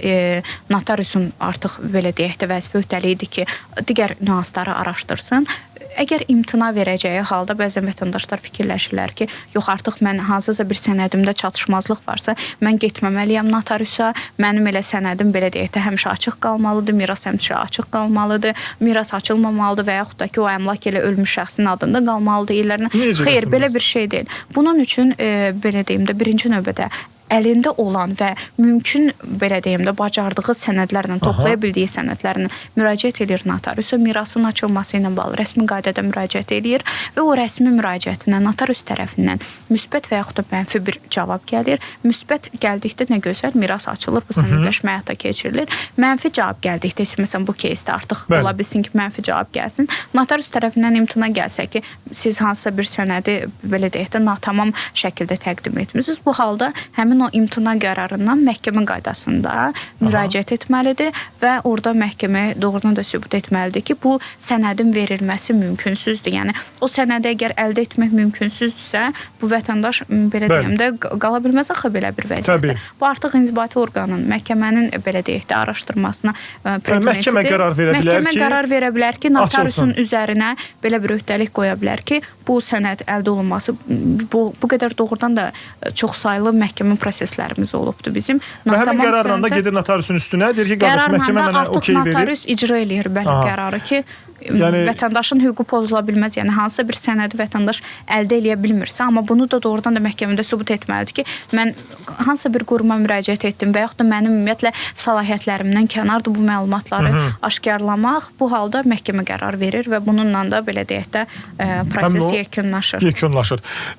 notariusun artıq belə deyək də vəzifə öhdəliyidir ki, digər nüansları araşdırsın. Əgər imtina verəcəyi halda bəzən vətəndaşlar fikirləşirlər ki, yox artıq mən hansısa bir sənədimdə çatışmazlıq varsa, mən getməməliyəm notariusa, mənim elə sənədim belə deyək də həmişə açıq qalmalıdır, miras həmişə açıq qalmalıdır, miras açılmamalıdır və yaxud da ki, o əmlak elə ölmüş şəxsin adında qalmalıdır illərinə. Xeyr, belə bir şey deyil. Bunun üçün belə deyim də birinci növbədə əlində olan və mümkün belə deyim də bacardığı sənədlərlə, toplaya bildiyi sənədlərlə müraciət edir notariusa, mirasın açılması ilə bağlı rəsmi qaydada müraciət edir və o rəsmi müraciətinə notarius tərəfindən müsbət və yaxud da mənfi bir cavab gəlir. Müsbət gəldikdə nə gözəl, miras açılır, bu sənədləşmə həyata keçirilir. Mənfi cavab gəldikdə isə məsələn bu кейsdə artıq ola bilsin ki, mənfi cavab gəlsin. Notarius tərəfindən imtina gəlsə ki, siz hansısa bir sənədi belə deyək də natamam şəkildə təqdim etmisiniz. Bu halda həmin həmin o imtina qərarından məhkəmə qaydasında müraciət etməlidir və orada məhkəmə doğrudan da sübut etməlidir ki, bu sənədin verilməsi mümkünsüzdür. Yəni o sənədi əgər əldə etmək mümkünsüzdürsə, bu vətəndaş belə deyim də qala bilməz axı belə bir vəziyyətdə. Bu artıq inzibati orqanın, məhkəmənin belə deyək də araşdırmasına məhkəmə qərar verə bilər ki, məhkəmə qərar verə bilər ki, notariusun üzərinə belə bir öhdəlik qoya bilər ki, bu sənəd əldə olunması bu qədər doğrudan da çox saylı məhkəmə proseslərimiz olubdu bizim. Və həmin qərarla da gedir notariusun üstünə, deyir ki, qardaş məhkəmə mənə okey verir. Notarius icra eləyir qərarı ki, vətəndaşın hüququ pozula bilməz. Yəni hansısa bir sənədi vətəndaş əldə eləyə bilmirsə, amma bunu da doğrudan da məhkəmədə sübut etməlidir ki, mən hansısa bir quruma müraciət etdim və yaxud da mənim ümumiyyətlə səlahiyyətlərimdən kənardır bu məlumatları aşkarlamaq. Bu halda məhkəmə qərar verir və bununla da belə deyək də proses yekunlaşır.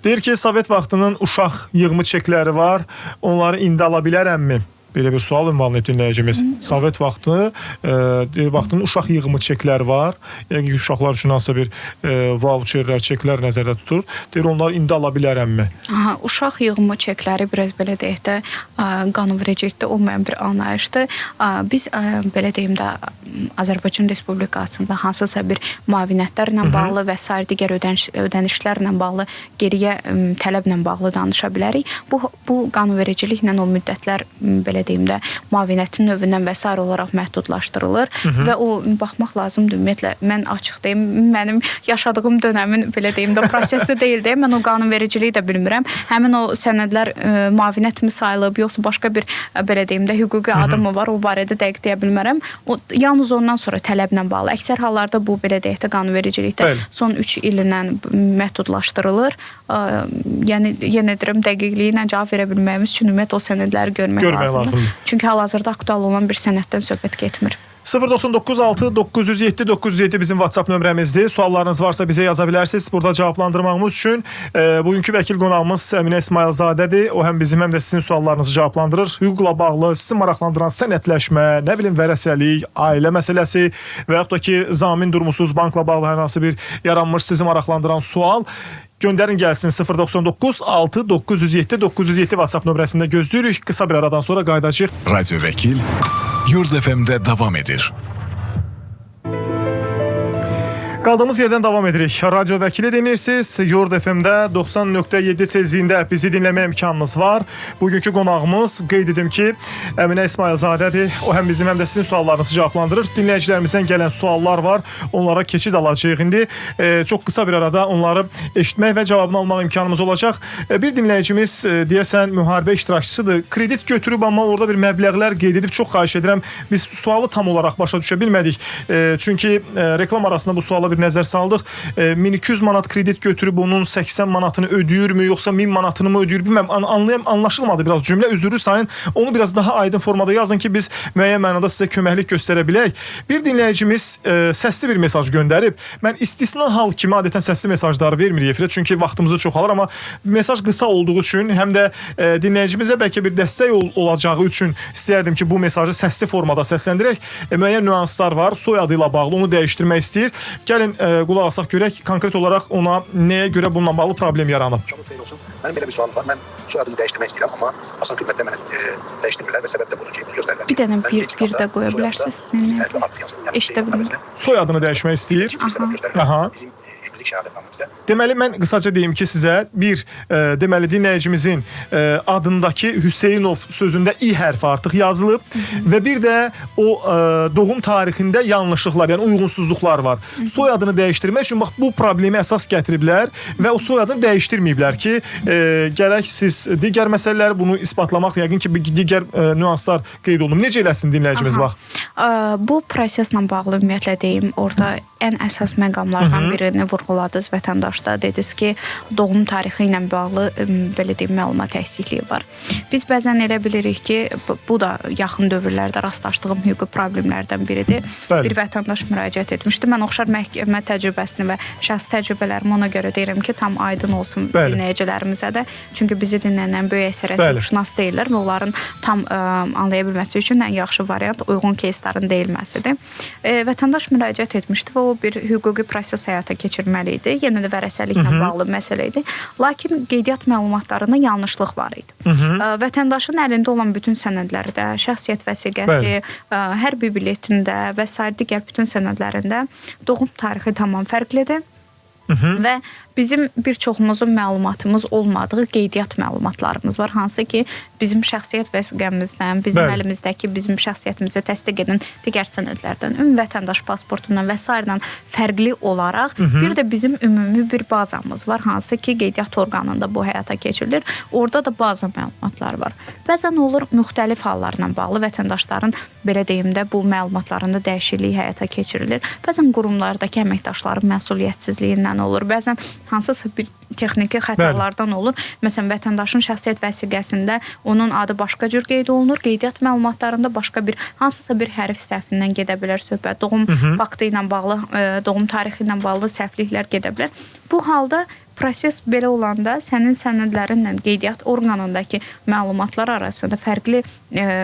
Deyir ki, Sovet vaxtının uşaq yığımı çekləri var. Onları indi ala bilərəmmi? Belə bir sual ünvanlayıb dinləyicimiz. Sovet vaxtının uşaq yığımı çekləri var. Yəni uşaqlar üçün hansısa bir voucherlər, çeklər nəzərdə tutur. Deyir, onları indi ala bilərəmmi? Uşaq yığımı çekləri biraz belə deyək də qanunvericilikdə olmayan bir anlayışdır. Biz belə deyim də Azərbaycan Respublikasında hansısa bir müavinətlərlə bağlı və sair digər ödənişlərlə bağlı geriyə tələblə bağlı danışa bilərik. Bu qanunvericiliklə o müddətlər belə deyim də müavinətin növündən və sair olaraq məhdudlaşdırılır və o baxmaq lazımdır. Ümumiyyətlə mən açıq deyim, mənim yaşadığım dönəmin belə deyim də prosesi deyil deyə mən o qanunvericiliyi də bilmirəm. Həmin o sənədlər müavinət mi sayılıb, yoxsa başqa bir belə deyim də hüquqi adımı var, o barədə dəqiq deyə bilmərəm. O yalnız ondan sonra tələblə bağlı. Əksər hallarda bu belə deyək də qanunvericilikdə son 3 ilindən məhdudlaşdırılır. Yəni yenə deyirəm, dəqiqliyi ilə cavab verə bilməyimiz üçün ümumiyyətlə o sənədləri görmək lazımdır. Çünki hal-hazırda aktual olan bir sənəddən söhbət getmir. 099-6-907-907 bizim WhatsApp nömrəmizdir. Suallarınız varsa bizə yaza bilərsiniz. Burada cavablandırmağımız üçün bugünkü vəkil qonağımız Əminə İsmailzadədir. O həm bizim, həm də sizin suallarınızı cavablandırır. Hüquqla bağlı sizi maraqlandıran sənədləşmə, nə bilim vərəsəlik, ailə məsələsi və yaxud da ki, zamin durmusuz bankla bağlı hər hansı bir yaranmış sizi maraqlandıran sual göndərin gəlsin 099-6-907-907 WhatsApp nömrəsində gözləyirik. Qısa bir aradan sonra qayıdacağıq. Radio Vəkil Yurd FM-də davam edir. Qaldığımız yerdən davam edirik. Radio Vəkili dinləyirsiniz. Yurd FM-də 90.7 tezliyində bizi dinləmə imkanınız var. Bugünkü qonağımız qeyd edim ki, Əminə İsmailzadədir. O həm bizim, həm də sizin suallarınızı cavablandırır. Dinləyicilərimizdən gələn suallar var. Onlara keçid alacağıq indi. Çox qısa bir arada onları eşitmək və cavabını almaq imkanımız olacaq. Bir dinləyicimiz deyəsən müharibə iştirakçısıdır. Kredit götürüb, amma orada bir məbləğlər qeyd edib. Çox xahiş edirəm. Biz sualı tam olaraq başa düşə bilmədik. Çünki reklam arasında bu suala bir nəzər saldıq. 1200 manat kredit götürüb onun 80 manatını ödəyirmi, yoxsa 1000 manatını mı ödəyir, bilməm. Anlaşılmadı biraz cümlə, üzrü sayın. Onu biraz daha aydın formada yazın ki, biz müəyyən mənada sizə köməklik göstərə bilək. Bir dinləyicimiz səsli bir mesaj göndərib. Mən istisna hal kimi adətən səsli mesajları vermirik efirə, çünki vaxtımızı çox alır, amma mesaj qısa olduğu üçün, həm də dinləyicimizə bəlkə bir dəstək olacağı üçün istəyərdim ki, bu mesajı səsli formada səsləndirək. Müəyyən nüanslar var, soyadı ilə bağlı, onu dəyişdirmək istəyir. Gəlin qulaq asaq görək, konkret olaraq ona nəyə görə bununla bağlı problem yaranıb. Mənim belə bir sualım var. Mən soyadını dəyişdirmək istəyirəm, amma asan xidmətdə mənə dəyişdirmirlər və səbəb də budur ki, göstərirlər. Bir dənə bir də qoya bilərsiniz. Soyadını dəyişmək istəyir. Deməli, mən qısaca deyim ki, sizə deməli, dinləyicimizin adındakı Hüseynov sözündə i hərfi artıq yazılıb və bir də o doğum tarixində yanlışlıqlar, yəni uyğunsuzluqlar var. Soyadını dəyişdirmək üçün bax, bu problemi əsas gətiriblər və o soyadını dəyişdirməyiblər ki, gərək siz digər məsələləri bunu isbatlamaq, yəqin ki, digər nüanslar qeyd olunub. Necə eləsin dinləyicimiz bax? Bu proseslə bağlı ümumiyyətlə deyim, orada ən əsas məqamlardan birini vurğuladınız vətəndaşda. Dediniz ki, doğum tarixi ilə bağlı belə deyim, məlumat əksikliyi var. Biz bəzən elə bilirik ki, bu da yaxın dövrlərdə rastlaşdığım hüquqi problemlərdən biridir. Bir vətəndaş müraciət etmişdi. Mən oxşar məhkəmə təcrübəsini və şəxsi təcrübələrimi ona görə deyirəm ki, tam aydın olsun dinləyicilərimizə də. Çünki bizi dinlənən böyük əksəriyyət hüquqşünas deyirlər və onların tam anlaya bilməsi üçün ən yaxşı variant uyğun keyslərin deyilməsidir. Vətəndaş müraciət etmişdi və o bir hüquqi proses həyata keçirməli etməli idi. Yenə də vərəsəliklə bağlı məsələ idi. Lakin qeydiyyat məlumatlarında yanlışlıq var idi. Vətəndaşın əlində olan bütün sənədlərdə, şəxsiyyət vəsiqəsi, hərbi biletində və sair digər bütün sənədlərində doğum tarixi tamam fərqlidir. Və bizim bir çoxumuzun məlumatımız olmadığı qeydiyyat məlumatlarımız var. Hansı ki, bizim şəxsiyyət vəsiqəmizdən, bizim əlimizdəki bizim şəxsiyyətimizi təsdiq edən digər sənədlərdən, ümumi vətəndaş pasportundan və s. fərqli olaraq bir də bizim ümumi bir bazamız var. Hansı ki, qeydiyyat orqanında bu həyata keçirilir. Orada da baza məlumatlar var. Bəzən olur müxtəlif hallarla bağlı vətəndaşların belə deyim də bu məlumatlarında dəyişiklik həyata keçirilir. Bəzən qurumlardakı əməkdaşların məsuliyyətsizliyindən olur. Bəzən hansısa bir texniki xətalardan olur. Məsələn, vətəndaşın şəxsiyyət vəsiqəsində onun adı başqa cür qeyd olunur. Qeydiyyat məlumatlarında başqa bir hansısa bir hərf səhvindən gedə bilər söhbət. Doğum faktı ilə bağlı, doğum tarixi ilə bağlı səhvliklər gedə bilər. Bu halda proses belə olanda sənin sənədlərinlə qeydiyyat orqanındakı məlumatlar arasında fərqli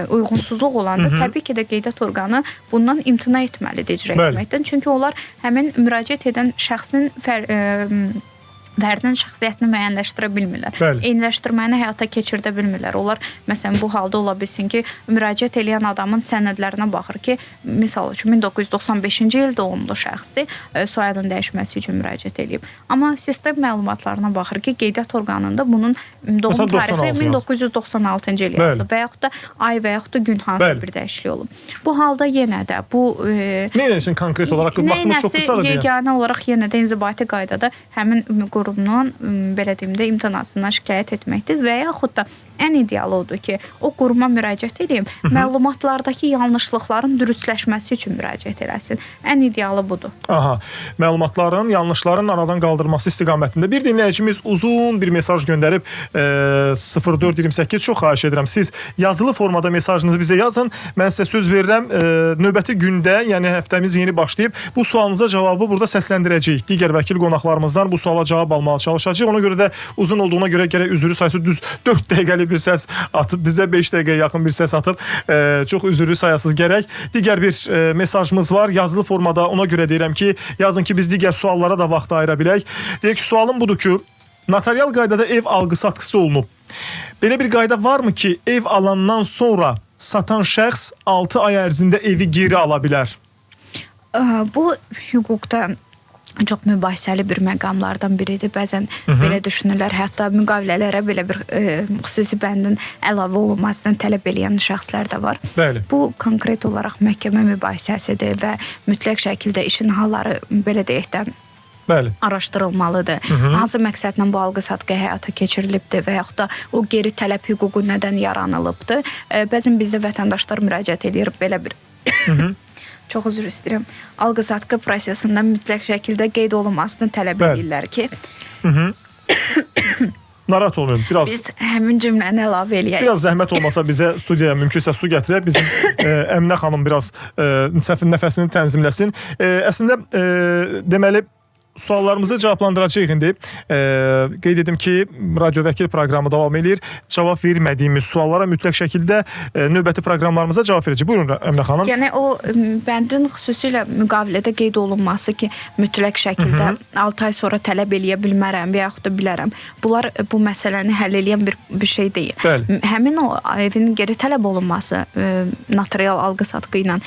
uyğunsuzluq olanda təbii ki də qeydiyyat orqanı bundan imtina etməlidir icra etməkdən. Çünki onlar həmin müraciət edən şəxsin fərdin şəxsiyyətini müəyyənləşdirə bilmirlər. Eyniləşdirməni həyata keçirdə bilmirlər. Onlar, məsələn, bu halda ola bilsin ki, müraciət edən adamın sənədlərinə baxır ki, misal üçün 1995-ci il doğumlu şəxsdir, soyadın dəyişməsi üçün müraciət edib. Amma sistem məlumatlarına baxır ki, qeydiyyat orqanında bunun doğum tarixi 1996-cı il yazılıb və yaxud da ay və yaxud da gün hansı bir dəyişiklik olub. Bu halda yenə də bu... Nə üçün konkret olaraq? Vaxtımız çox qısadır deyəm. Yeganə olaraq yenə də inzibati qaydada həmin qurumunun belə deyim də imtinasından şikayət etməkdir və yaxud da ən idealı odur ki, o quruma müraciət edib, məlumatlardakı yanlışlıqların dürüstləşməsi üçün müraciət eləsin. Ən idealı budur. Məlumatların, yanlışların aradan qaldırması istiqamətində bir dinləyicimiz uzun bir mesaj göndərib 0428 çox xahiş edirəm. Siz yazılı formada mesajınızı bizə yazın. Mən sizə söz verirəm, növbəti gündə, yəni həftəmiz yeni başlayıb, bu sualınıza cavabı burada səsləndirəcəyik. Digər vəkil qonaqlarımızdan bu suala cavab almağa çalışacağıq. Ona görə də uzun olduğuna görə gərək üzrlü sayısı düz 4 dəqiqəli bir səs atıb, bizə 5 dəqiqəyə yaxın bir səs atıb, çox üzrlü sayasız gərək. Digər bir mesajımız var, yazılı formada, ona görə deyirəm ki, yazın ki, biz digər suallara da vaxt ayıra bilək. Deyək ki, sualım budur ki, notarial qaydada ev alqı-satqısı olunub. Belə bir qayda varmı ki, ev alandan sonra satan şəxs 6 ay ərzində evi geri ala bilər? Bu hüquqda çox mübahisəli bir məqamlardan biridir. Bəzən belə düşünürlər, hətta müqavilələrə belə bir xüsusi bəndin əlavə olunmasını tələb edən şəxslər də var. Bu konkret olaraq məhkəmə mübahisəsidir və mütləq şəkildə işin halları belə deyək də araşdırılmalıdır. Hansı məqsədlə bu alqı-satqı həyata keçirilibdir və yaxud da o geri tələb hüququ nədən yaranılıbdır. Bəzən bizdə vətəndaşlar müraciət edir belə bir... Çox üzr istəyirəm. Alqı-satqı prosesində mütləq şəkildə qeyd olunmasını tələb edirlər ki... Narahat olmayın. Biz həmin cümləni əlavə eləyək. Biraz zəhmət olmasa bizə studiyaya mümkünsə su gətirək. Bizim Əminə xanım biraz nəfəsini tənzimləsin. Əslində, deməli, suallarımızı cavablandıracağıq indi. Qeyd edim ki, Radio Vəkil proqramı davam edir. Cavab vermədiyimiz suallara mütləq şəkildə növbəti proqramlarımıza cavab verəcək. Buyurun Əminə xanım. Yəni o bəndin xüsusilə müqavilədə qeyd olunması ki, mütləq şəkildə 6 ay sonra tələb eləyə bilmərəm və yaxud da bilərəm. Bunlar bu məsələni həll edən bir şey deyil. Həmin o evin geri tələb olunması notarial alqı-satqı ilə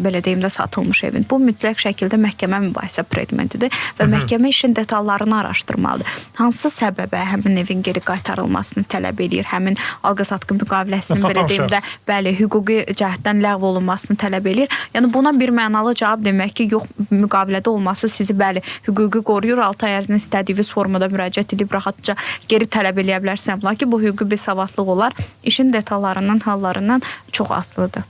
belə deyim də satılmış evin. Bu mütləq şəkildə məhkəmə mübahisə predmetidir və məhkəmə işin detallarını araşdırmalıdır. Hansı səbəbə həmin evin geri qaytarılmasını tələb edir, həmin alqı-satqı müqaviləsinin belə deyim də, bəli, hüquqi cəhətdən ləğv olunmasını tələb edir. Yəni buna bir mənalı cavab demək ki, yox, müqavilədə olması sizi bəli, hüquqi qoruyur, 6 ay ərzində istədiyiniz formada müraciət edib rahatca geri tələb eləyə bilərsəm. Lakin bu hüquqi bir savadlıq olar, işin detallarından, hallarından çox asılıdır.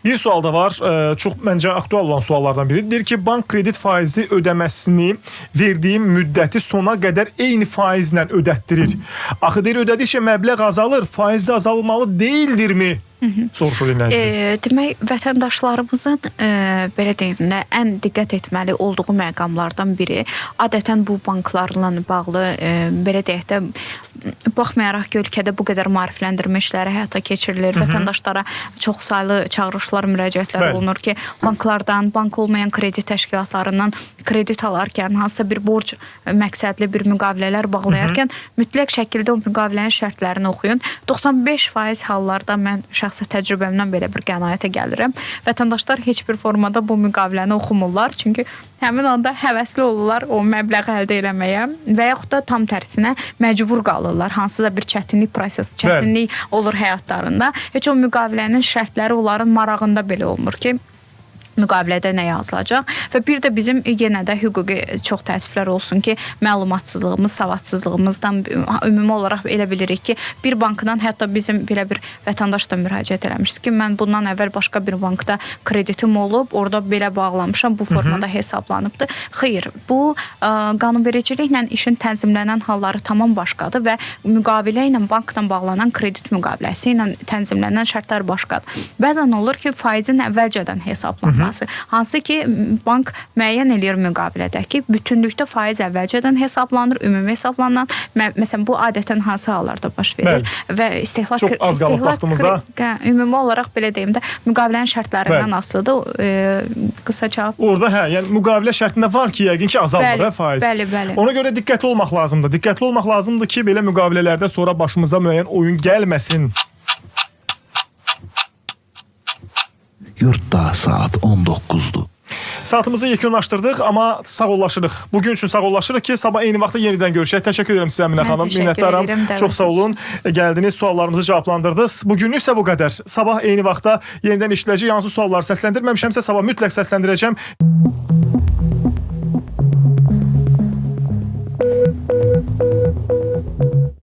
Bir sual da var, çox məncə aktual olan suallardan biridir. Deyir ki, bank kredit faizi ödəməsini verdiyim müddəti sona qədər eyni faizlə ödətdirir. Axı deyir, ödədikcə məbləğ azalır, faiz də azalmalı deyildirmi? Soruşur dinləyicimiz. Demək, vətəndaşlarımızın belə deyim də, ən diqqət etməli olduğu məqamlardan biri adətən bu banklarla bağlı belə deyək də, baxmayaraq ki, ölkədə bu qədər maarifləndirmə işləri həyata keçirilir, vətəndaşlara çoxsaylı çağırışlar, müraciətlər olunur ki, banklardan, bank olmayan kredit təşkilatlarından kredit alarkən, hansısa bir borc məqsədli bir müqavilələr bağlayarkən mütləq şəkildə o müqavilənin şərtlərini oxuyun. 95% hallarda mən şəxsi təcrübəmdən belə bir qənaətə gəlirəm. Vətəndaşlar heç bir formada bu müqaviləni oxumurlar. Çünki həmin anda həvəsli olurlar o məbləği əldə eləməyə və yaxud da tam tərsinə məcbur qalırlar. Hansısa bir çətinlik olur həyatlarında. Heç o müqavilənin şərtləri onların marağında belə olmur ki, müqavilədə nə yazılacaq və bir də bizim yenə də hüquqi çox təəssüflər olsun ki, məlumatsızlığımız, savadsızlığımızdan ümumi olaraq elə bilirik ki, bir bankdan hətta bizim belə bir vətəndaş da müraciət eləmişdi ki, mən bundan əvvəl başqa bir bankda kreditim olub, orada belə bağlamışam, bu formada hesablanıbdır. Xeyr, bu qanunvericiliklə işin tənzimlənən halları tamam başqadır və müqavilə ilə bankla bağlanan kredit müqaviləsi ilə tənzimlənən şərtlər başqadır. Bəzən olur ki, faizin əvvəlcədən hesablanır. Hansı ki, bank müəyyən eləyir müqavilədəki bütünlükdə faiz əvvəlcədən hesablanır, ümumi hesablanan. Məsələn, bu adətən hansı hallarda baş verir və çox az qalıb vaxtımıza. Ümumi olaraq belə deyim də, müqavilənin şərtlərindən asılıdır. Qısa cavab. Orada yəni müqavilə şərtində var ki, yəqin ki, azalmır faiz. Bəli. Ona görə diqqətli olmaq lazımdır. Diqqətli olmaq lazımdır ki, belə müqavilələrdə sonra başımıza müəyyən oyun gəlməsin. Yurtda saat 19'du. Saatımızı yekunlaşdırdıq, amma sağollaşırıq. Bugün üçün sağollaşırıq ki, sabah eyni vaxtda yenidən görüşək. Təşəkkür edirəm sizə Əminə xanım. Minnətdaram. Çox sağ olun. Gəldiniz, suallarımızı cavablandırdınız. Bugünlük isə bu qədər. Sabah eyni vaxtda yenidən işləyəcək. Hansı sualları səsləndirməmişəmsə sabah mütləq səsləndirəcəm.